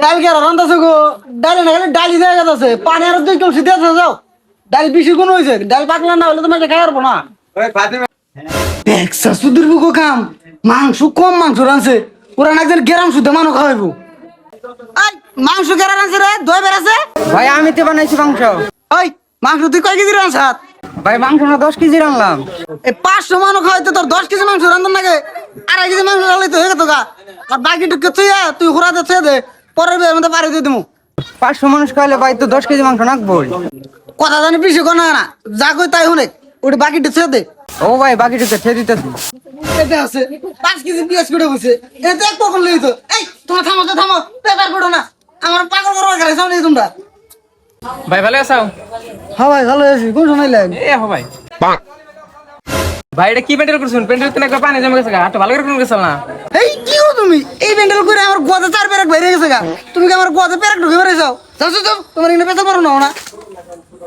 ডাল কে রান্দাছে গো ডাল না গেলে ডালি দেয়া গেছে পানি আর দুই কলসি দিয়ে যাও ডাল বেশি কোন হইছে ডাল পাকলা না হলে তোমার খাই পারবো না দেখছা সুদূর বুকো কাম মাংস কম মাংস রানছে ওরা না একজন গ্রাম শুদ্ধ মানুষ খাওয়াইবো আই মাংস কেরা রানছে রে দই বেরাছে ভাই আমি তো বানাইছি মাংস। ওই মাংস তুই কয় কেজি রানছাত ভাই মাংস না 10 কেজি রানলাম। এই 500 মানুষ খাওয়াইতে তোর 10 কেজি মাংস রান্ধন লাগে 2.5 কেজি মাংস রান্নাই তো হয়ে গেত গা আর বাকি টুকে তুই হুরাতে থুয়ে দে পরের বিয়ের মধ্যে পারি দিয়ে দিমু 500 মানুষ খাইলে ভাই তো 10 কেজি মাংস নাকবই। কথা জানি বেশি কোন না যা কই তাই শুনে ওটা বাকিটা থুয়ে দে ও ভাই বাকিটা তো ঠেয়ে দিতেছি। এটা আছে 5 কেজি পেঁয়াজ করে বসে এটা এক পকল লইতো এই তোমরা থামো পেপার পড়ো না আমার পাগল করবার গেলে সামনে তোমরা ভাই ভালো আছো? হ্যাঁ ভাই ভালো আছি কোন সময় লাগ এ হো ভাই ভাই এটা কি প্যান্ডেল করছুন? প্যান্ডেল তো একটা পানি জমে গেছে গা, একটু ভালো করে কোন গেছল না? এই কি গো তুমি এই ব্যান্ডেল করে আমার গোদা 4 পেরাক বাইরে গেছে গা তুমি কি আমার গোদা পেরাক ঢুকে বেরে যাও যাও তোমার ইনে পেতে পারো না